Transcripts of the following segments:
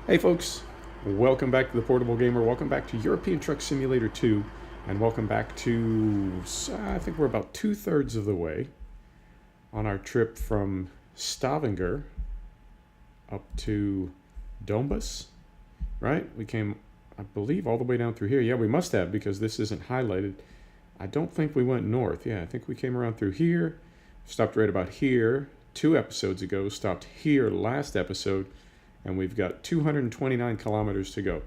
Hey folks, welcome back to the Portable Gamer, welcome back to European Truck Simulator 2, and welcome back to, I think we're about 2/3 of the way on our trip from Stavenger up to Dombås, right? We came, I believe, all the way down through here. Yeah, we must have, because this isn't highlighted. I don't think we went north. Yeah, I think we came around through here, stopped right about here 2 episodes ago, stopped here last episode, and we've got 229 kilometers to go,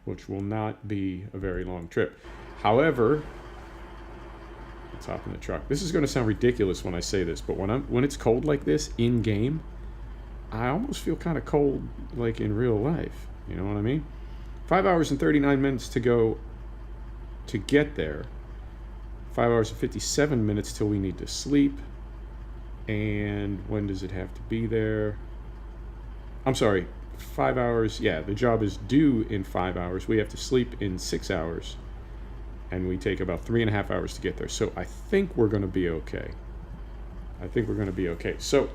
which will not be a very long trip. However, let's hop in the truck. This is going to sound ridiculous when I say this, but when it's cold like this in game, I almost feel kind of cold like in real life. You know what I mean? 5 hours and 39 minutes to go to get there. 5 hours and 57 minutes till we need to sleep. And when does it have to be there? I'm sorry, 5 hours. Yeah, the job is due in 5 hours. We have to sleep in 6 hours. And we take about 3.5 hours to get there. So I think we're going to be okay. So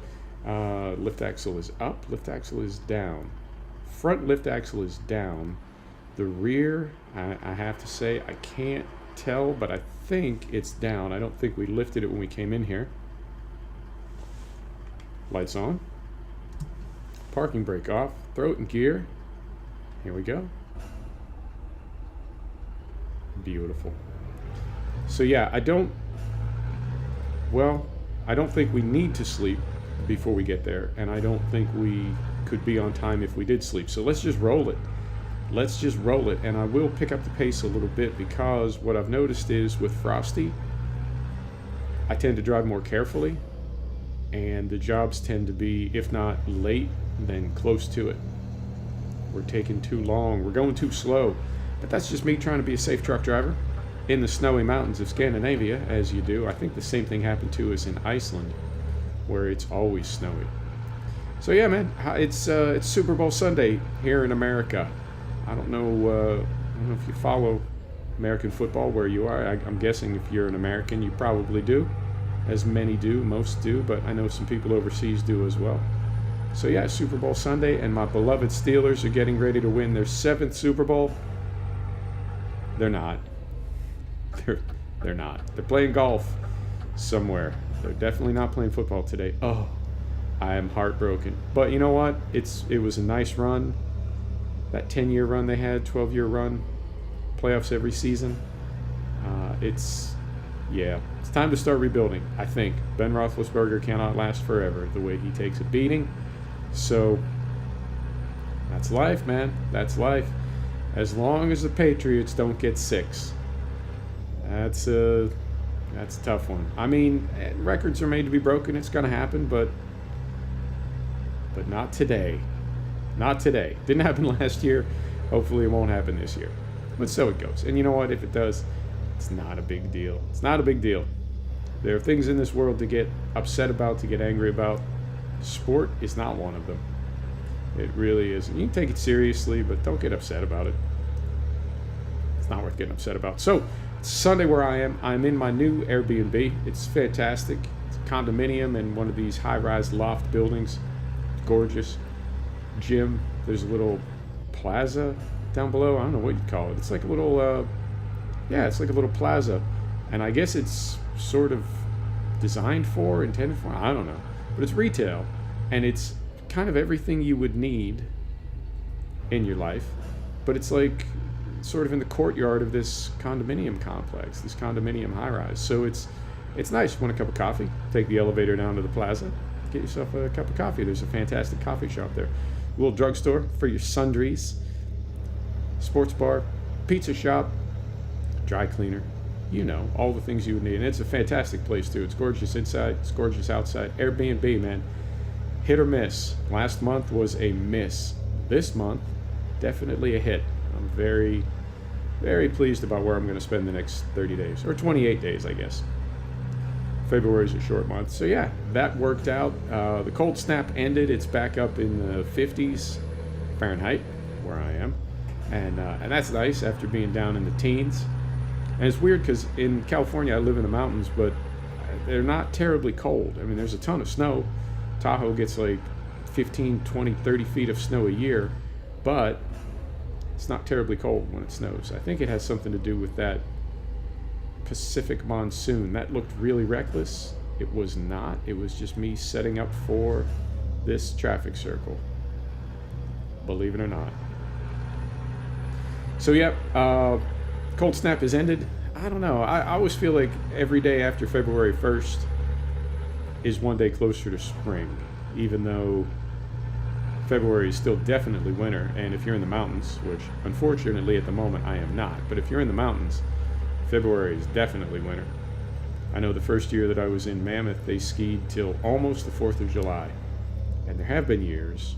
lift axle is up, lift axle is down. Front lift axle is down. The rear, I have to say, I can't tell, but I think it's down. I don't think we lifted it when we came in here. Lights on. Parking brake off, throw it in gear. Here we go. Beautiful. So yeah, I don't think we need to sleep before we get there, and I don't think we could be on time if we did sleep. So let's just roll it. And I will pick up the pace a little bit, because what I've noticed is with Frosty, I tend to drive more carefully, and the jobs tend to be, if not late, then close to it. We're taking too long, we're going too slow. But that's just me trying to be a safe truck driver in the snowy mountains of Scandinavia, as you do. I think the same thing happened to us in Iceland, where it's always snowy. So yeah, man, it's Super Bowl Sunday here in America. I don't know if you follow American football where you are. I'm guessing if you're an American, you probably do, as many do, most do, but I know some people overseas do as well. So yeah, Super Bowl Sunday, and my beloved Steelers are getting ready to win their 7th Super Bowl. They're not. They're not. They're playing golf somewhere. They're definitely not playing football today. Oh, I am heartbroken. But you know what? It was a nice run. That 10-year run they had, 12-year run, playoffs every season. It's time to start rebuilding, I think. Ben Roethlisberger cannot last forever the way he takes a beating. So that's life, man. That's life. As long as the Patriots don't get 6. That's a tough one. I mean, records are made to be broken. It's going to happen, but not today. Not today. Didn't happen last year. Hopefully it won't happen this year. But so it goes. And you know what? If it does, it's not a big deal. It's not a big deal. There are things in this world to get upset about, to get angry about. Sport is not one of them. It really isn't. You can take it seriously, but don't get upset about it. It's not worth getting upset about. So, it's Sunday where I am. I'm in my new Airbnb. It's fantastic. It's a condominium in one of these high-rise loft buildings. Gorgeous. Gym. There's a little plaza down below. I don't know what you'd call it. It's like a little, it's like a little plaza. And I guess it's sort of intended for, I don't know. But it's retail, and it's kind of everything you would need in your life, but it's like sort of in the courtyard of this condominium complex, this condominium high-rise. So it's nice. Want a cup of coffee? Take the elevator down to the plaza, get yourself a cup of coffee. There's a fantastic coffee shop there. A little drugstore for your sundries, sports bar, pizza shop, dry cleaner. You know, all the things you would need. And it's a fantastic place, too. It's gorgeous inside. It's gorgeous outside. Airbnb, man. Hit or miss. Last month was a miss. This month, definitely a hit. I'm very, very pleased about where I'm going to spend the next 30 days. Or 28 days, I guess. February is a short month. So, yeah, that worked out. The cold snap ended. It's back up in the 50s Fahrenheit, where I am. And that's nice after being down in the teens. And it's weird because in California, I live in the mountains, but they're not terribly cold. I mean, there's a ton of snow. Tahoe gets like 15, 20, 30 feet of snow a year, but it's not terribly cold when it snows. I think it has something to do with that Pacific monsoon. That looked really reckless. It was not. It was just me setting up for this traffic circle, believe it or not. So yep, cold snap has ended. I don't know. I always feel like every day after February 1st is one day closer to spring, even though February is still definitely winter. And if you're in the mountains, which unfortunately at the moment I am not, but if you're in the mountains, February is definitely winter. I know the first year that I was in Mammoth, they skied till almost the 4th of July. And there have been years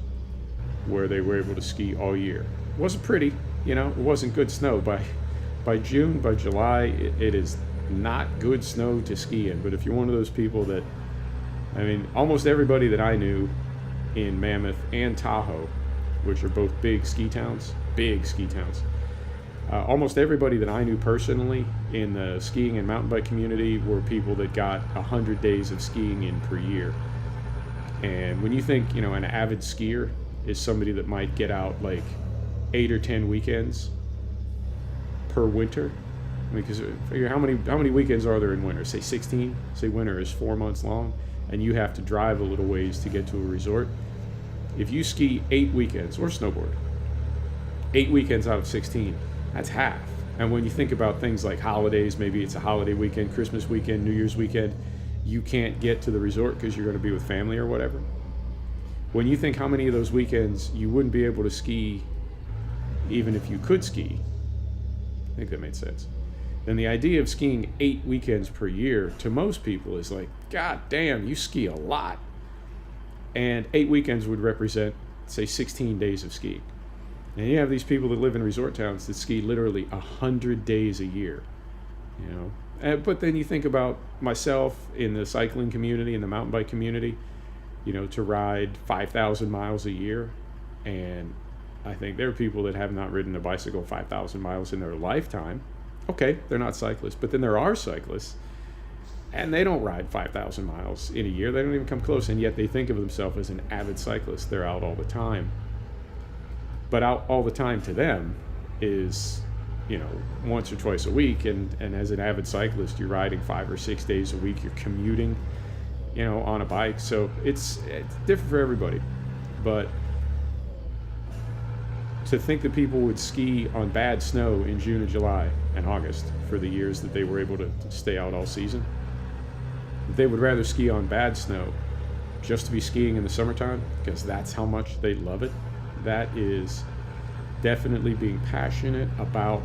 where they were able to ski all year. It wasn't pretty, it wasn't good snow. By June, by July, it is not good snow to ski in. But if you're one of those people that, almost everybody that I knew in Mammoth and Tahoe, which are both big ski towns, almost everybody that I knew personally in the skiing and mountain bike community were people that got 100 days of skiing in per year. And when you think, an avid skier is somebody that might get out like 8 or 10 weekends per winter. Because figure how many weekends are there in winter? Say 16. Say winter is 4 months long, and you have to drive a little ways to get to a resort. If you ski 8 weekends or snowboard, 8 weekends out of 16, that's half. And when you think about things like holidays, maybe it's a holiday weekend, Christmas weekend, New Year's weekend, you can't get to the resort because you're going to be with family or whatever. When you think how many of those weekends you wouldn't be able to ski even if you could ski, I think that made sense. Then the idea of skiing 8 weekends per year to most people is like, God damn, you ski a lot. And 8 weekends would represent, say, 16 days of skiing. And you have these people that live in resort towns that ski literally 100 days a year, But then you think about myself in the cycling community, in the mountain bike community, to ride 5,000 miles a year. And I think there are people that have not ridden a bicycle 5,000 miles in their lifetime. Okay, they're not cyclists, but then there are cyclists, and they don't ride 5,000 miles in a year. They don't even come close, and yet they think of themselves as an avid cyclist. They're out all the time. But out all the time to them is, once or twice a week, and as an avid cyclist, you're riding 5 or 6 days a week. You're commuting, on a bike. So it's different for everybody. But to think that people would ski on bad snow in June and July and August for the years that they were able to stay out all season, they would rather ski on bad snow just to be skiing in the summertime because that's how much they love it. That is definitely being passionate about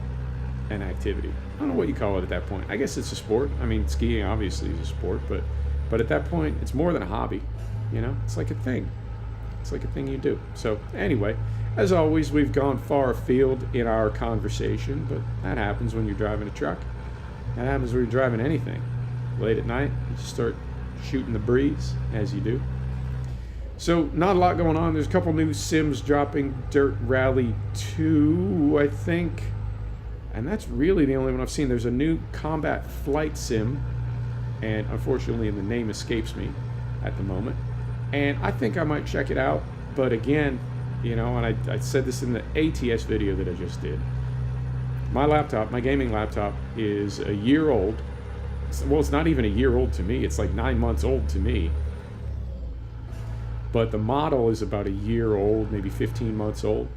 an activity. I don't know what you call it at that point. I guess it's a sport. Skiing obviously is a sport, but at that point, it's more than a hobby. It's like a thing. It's like a thing you do. So anyway, as always, we've gone far afield in our conversation, but that happens when you're driving a truck. That happens when you're driving anything. Late at night, you just start shooting the breeze, as you do. So, not a lot going on. There's a couple new sims dropping. Dirt Rally 2, I think. And that's really the only one I've seen. There's a new combat flight sim. And unfortunately, the name escapes me at the moment. And I think I might check it out. But again, and I said this in the ATS video that I just did. My gaming laptop is a year old. Well, it's not even a year old to me. It's like 9 months old to me. But the model is about a year old, maybe 15 months old.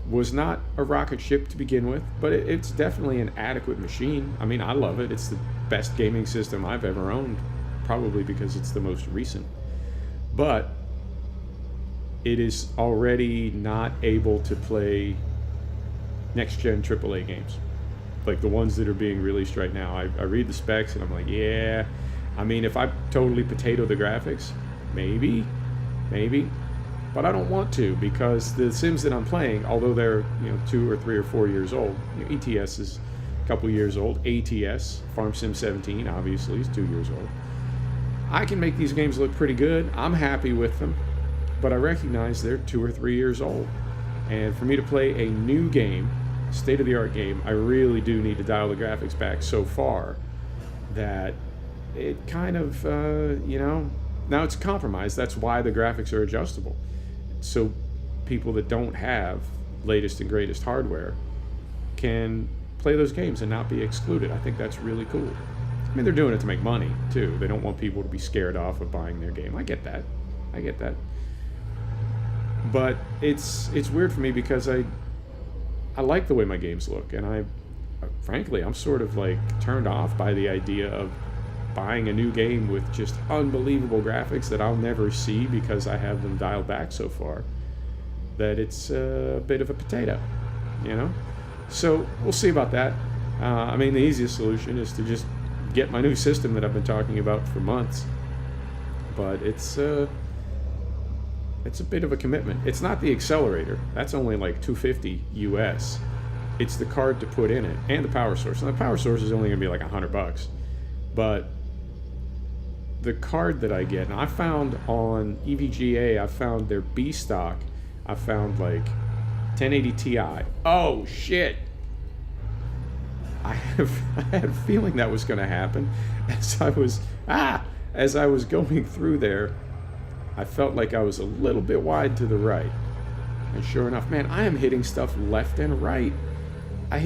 Was not a rocket ship to begin with, but it's definitely an adequate machine. I love it. It's the best gaming system I've ever owned, probably because it's the most recent. But it is already not able to play next-gen AAA games, like the ones that are being released right now. I read the specs and I'm like, yeah. If I totally potato the graphics, maybe, but I don't want to, because the Sims that I'm playing, although they're 2 or 3 or 4 years old, ETS is a couple years old. ATS, Farm Sim 17, obviously is 2 years old. I can make these games look pretty good. I'm happy with them, but I recognize they're 2 or 3 years old. And for me to play a new game, state-of-the-art game, I really do need to dial the graphics back so far that it kind of, now it's a compromise. That's why the graphics are adjustable. So people that don't have latest and greatest hardware can play those games and not be excluded. I think that's really cool. I mean, they're doing it to make money too. They don't want people to be scared off of buying their game. I get that. But it's weird for me because I like the way my games look, and frankly, I'm sort of like turned off by the idea of buying a new game with just unbelievable graphics that I'll never see because I have them dialed back so far that it's a bit of a potato, you know? So we'll see about that. I mean, the easiest solution is to just get my new system that I've been talking about for months, but it's a bit of a commitment. It's not the accelerator. That's only like $250 US. It's the card to put in it and the power source. And the power source is only gonna be like $100. But the card that I get, and I found on EVGA, I found their B stock, I found like 1080 Ti. Oh shit! I had a feeling that was gonna happen as I was going through there. I felt like I was a little bit wide to the right. And sure enough, man, I am hitting stuff left and right. I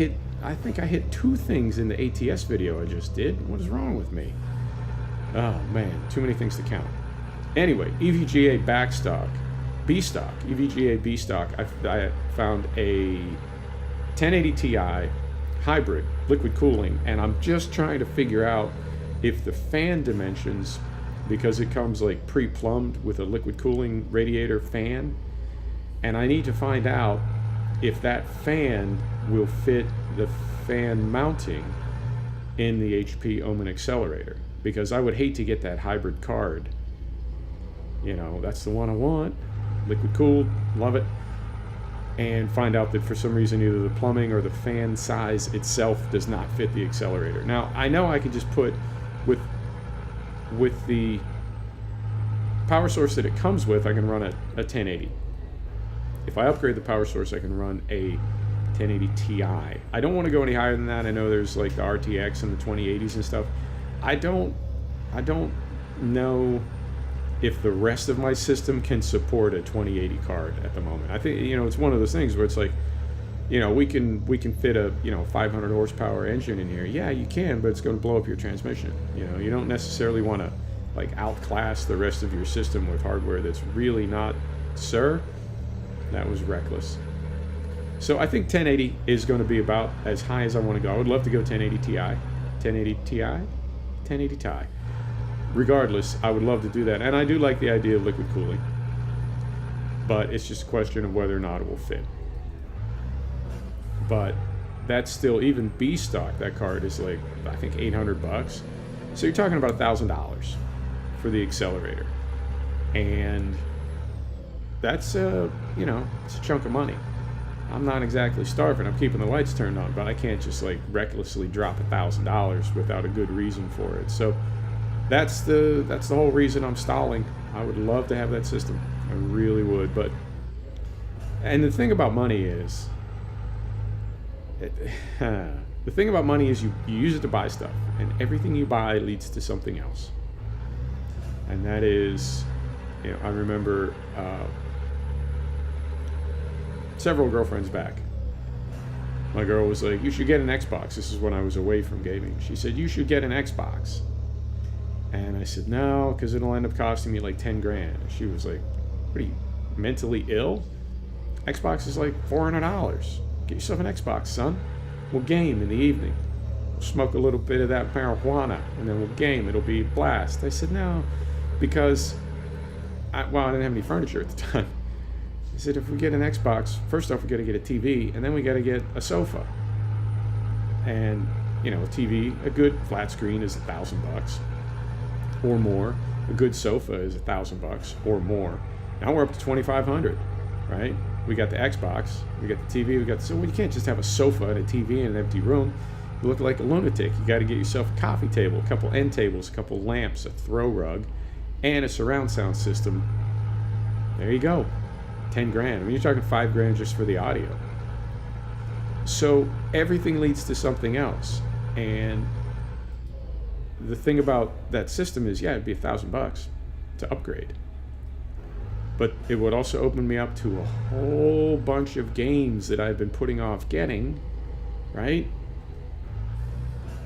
think I hit 2 things in the ATS video I just did. What is wrong with me? Oh man, too many things to count. Anyway, EVGA backstock, B stock, EVGA B stock. I found a 1080 Ti hybrid liquid cooling, and I'm just trying to figure out if the fan dimensions, because it comes like pre-plumbed with a liquid cooling radiator fan, and I need to find out if that fan will fit the fan mounting in the HP Omen accelerator, because I would hate to get that hybrid card. You know, that's the one I want, liquid cooled, love it, and find out that for some reason either the plumbing or the fan size itself does not fit the accelerator. Now, I know I could just put with the power source that it comes with, I can run a 1080. If I upgrade the power source, I can run a 1080 Ti. I don't want to go any higher than that. I know there's like the RTX and the 2080s and stuff. I don't know if the rest of my system can support a 2080 card at the moment. I think, you know, it's one of those things where it's like, you know, we can fit a, you know, 500 horsepower engine in here. Yeah, you can, but it's going to blow up your transmission. You know, you don't necessarily want to like outclass the rest of your system with hardware that's really not, sir. That was reckless. So I think 1080 is going to be about as high as I want to go. I would love to go 1080 Ti, 1080 Ti, 1080 Ti. Regardless, I would love to do that, and I do like the idea of liquid cooling. But it's just a question of whether or not it will fit. But that's still, even B stock, that card is like, I think $800. So you're talking about $1,000 for the accelerator, and that's you know, it's a chunk of money. I'm not exactly starving. I'm keeping the lights turned on, but I can't just like recklessly drop $1,000 without a good reason for it. So that's the whole reason I'm stalling. I would love to have that system. I really would. But, and the thing about money is, the thing about money is you use it to buy stuff, and everything you buy leads to something else. And that is, you know, I remember several girlfriends back, my girl was like, you should get an Xbox. This is when I was away from gaming. She said, you should get an Xbox. And I said, no, because it'll end up costing me like 10 grand. And she was like, what are you, mentally ill? Xbox is like $400. Get yourself an Xbox, son. We'll game in the evening. We'll smoke a little bit of that marijuana, and then we'll game. It'll be a blast. I said, no, because, I didn't have any furniture at the time. I said, if we get an Xbox, first off, we got to get a TV, and then we got to get a sofa. And, you know, a TV, a good flat screen is $1,000 or more. A good sofa is $1,000 or more. Now we're up to $2,500, right? We got the Xbox, we got the TV, so you can't just have a sofa and a TV in an empty room. You look like a lunatic. You got to get yourself a coffee table, a couple end tables, a couple lamps, a throw rug, and a surround sound system. There you go. 10 grand. I mean, you're talking 5 grand just for the audio. So everything leads to something else. And the thing about that system is, yeah, it'd be $1,000 to upgrade. But it would also open me up to a whole bunch of games that I've been putting off getting, right?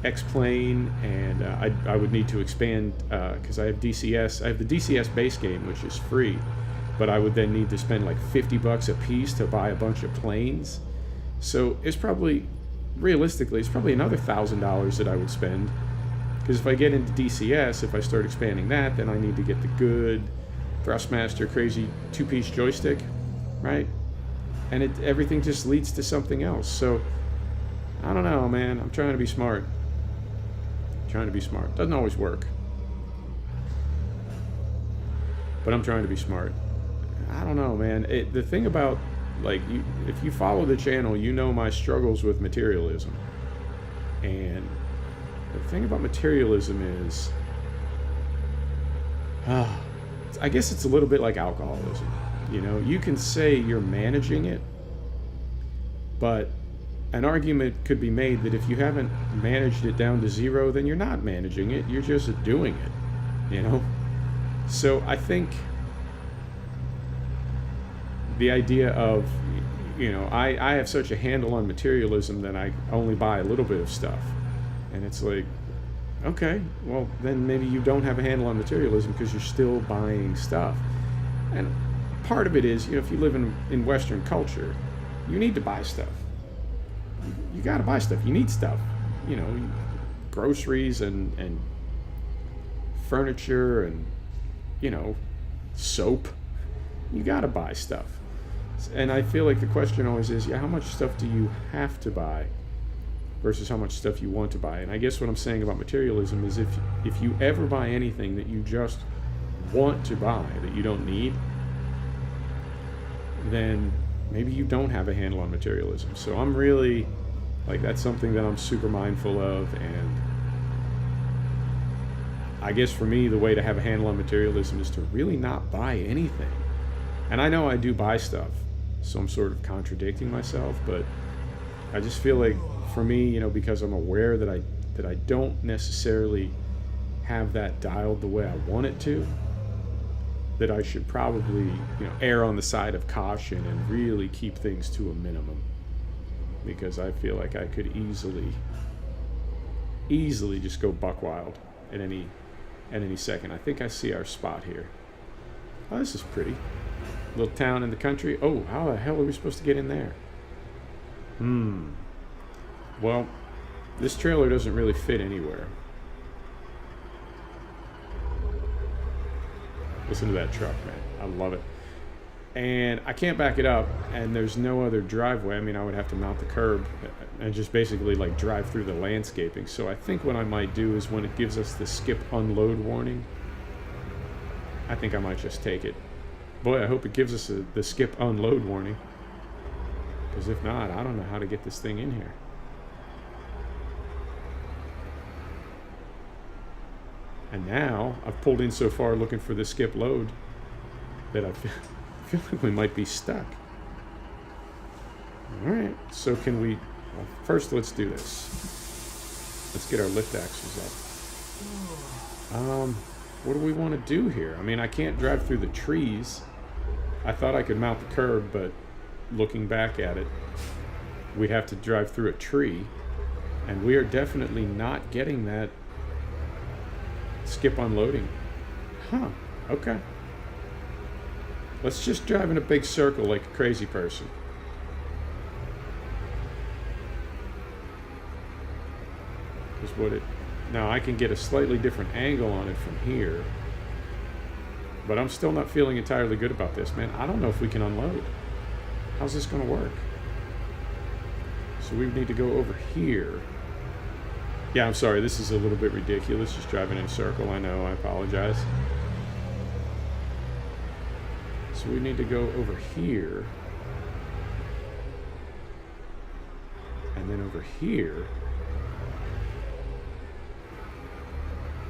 X-Plane, and I would need to expand because I have DCS. I have the DCS base game, which is free, but I would then need to spend like $50 a piece to buy a bunch of planes. So it's probably, realistically, it's probably another $1,000 that I would spend. Because if I get into DCS, if I start expanding that, then I need to get the good Thrustmaster crazy 2-piece joystick, right? And everything just leads to something else. So I don't know, man. I'm trying to be smart. Trying to be smart. Doesn't always work. But I'm trying to be smart. I don't know, man. The thing about, like, if you follow the channel, you know my struggles with materialism. And the thing about materialism is, I guess it's a little bit like alcoholism. You know, you can say you're managing it, but an argument could be made that if you haven't managed it down to zero, then you're not managing it, you're just doing it, you know? So I think the idea of, you know, I have such a handle on materialism that I only buy a little bit of stuff. And it's like, okay, well, then maybe you don't have a handle on materialism because you're still buying stuff. And part of it is, you know, if you live in Western culture, you need to buy stuff. You got to buy stuff. You need stuff. You know, groceries and furniture and, you know, soap. You got to buy stuff. And I feel like the question always is, yeah, how much stuff do you have to buy versus how much stuff you want to buy? And I guess what I'm saying about materialism is if you ever buy anything that you just want to buy, that you don't need, then maybe you don't have a handle on materialism. So I'm really, like, that's something that I'm super mindful of. And I guess for me, the way to have a handle on materialism is to really not buy anything. And I know I do buy stuff, so I'm sort of contradicting myself, but I just feel like for me, you know, because I'm aware that I don't necessarily have that dialed the way I want it to, that I should probably, you know, err on the side of caution and really keep things to a minimum, because I feel like I could easily just go buck wild at any second. I think I see our spot here. Oh, this is pretty. Little town in the country. Oh, how the hell are we supposed to get in there? Well, this trailer doesn't really fit anywhere. Listen to that truck, man. I love it. And I can't back it up, and there's no other driveway. I mean, I would have to mount the curb and just basically like drive through the landscaping. So I think what I might do is when it gives us the skip unload warning, I think I might just take it. Boy, I hope it gives us the skip unload warning, because if not, I don't know how to get this thing in here. And now I've pulled in so far looking for the skip load that I feel like we might be stuck. All right, so can we, well, first let's do this. Let's get our lift axles up. What do we want to do here? I mean, I can't drive through the trees. I thought I could mount the curb, but looking back at it, we'd have to drive through a tree, and we are definitely not getting that skip unloading. Okay. Let's just drive in a big circle like a crazy person. Now I can get a slightly different angle on it from here, but I'm still not feeling entirely good about this, man. I don't know if we can unload. How's this going to work? So we need to go over here. Yeah, I'm sorry, this is a little bit ridiculous, just driving in a circle. I know, I apologize. So we need to go over here, and then over here.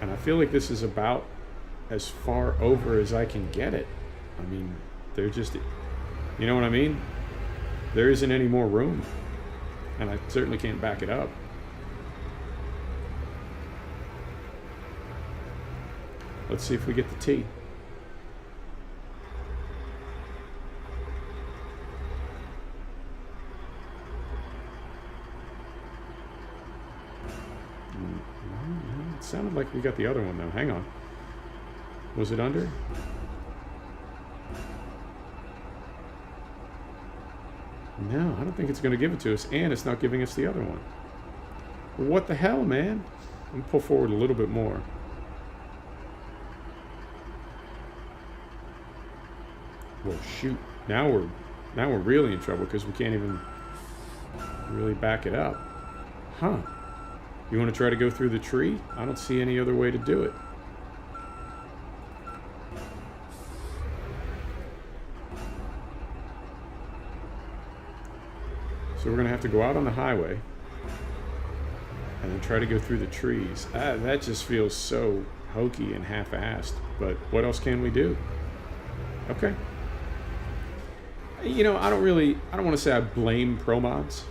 And I feel like this is about as far over as I can get it. I mean, they're just, you know what I mean? There isn't any more room, and I certainly can't back it up. Let's see if we get the T. Sounded like we got the other one, though. Hang on. Was it under? No, I don't think it's going to give it to us. And it's not giving us the other one. What the hell, man? I'm going to pull forward a little bit more. Well, shoot. Now we're really in trouble because we can't even really back it up. Huh. You want to try to go through the tree? I don't see any other way to do it. So we're going to have to go out on the highway and then try to go through the trees. That just feels so hokey and half-assed. But what else can we do? Okay. You know, I don't want to say I blame pro mods,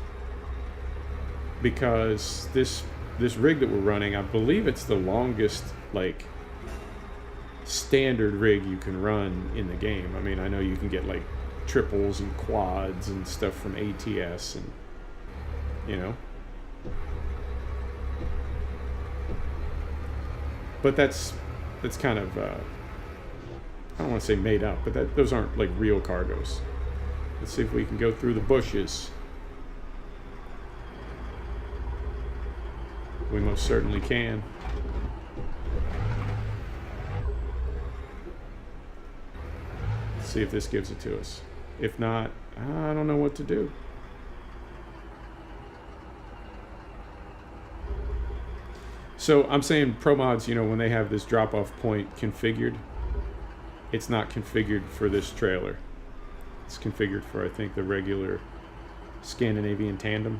because this rig that we're running, I believe it's the longest, like, standard rig you can run in the game. I mean, I know you can get, like, triples and quads and stuff from ATS, and, you know. But that's kind of, I don't want to say made up, but those aren't, like, real cargoes. Let's see if we can go through the bushes. We most certainly can. Let's see if this gives it to us. If not, I don't know what to do. So I'm saying pro mods, you know, when they have this drop-off point configured, it's not configured for this trailer. It's configured for, I think, the regular Scandinavian tandem.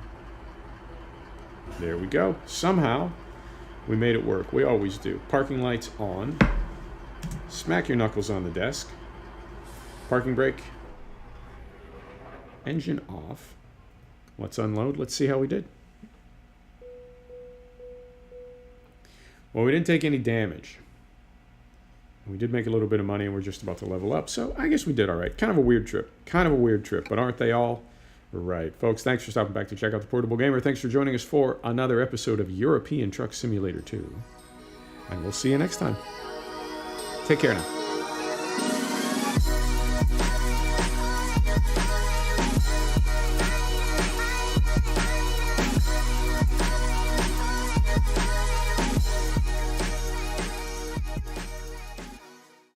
There we go. Somehow, we made it work. We always do. Parking lights on. Smack your knuckles on the desk. Parking brake. Engine off. Let's unload. Let's see how we did. Well, we didn't take any damage. We did make a little bit of money, and we're just about to level up, so I guess we did all right. Kind of a weird trip. Kind of a weird trip, but aren't they all? Right. Folks, thanks for stopping back to check out The Portable Gamer. Thanks for joining us for another episode of European Truck Simulator 2. And we'll see you next time. Take care now.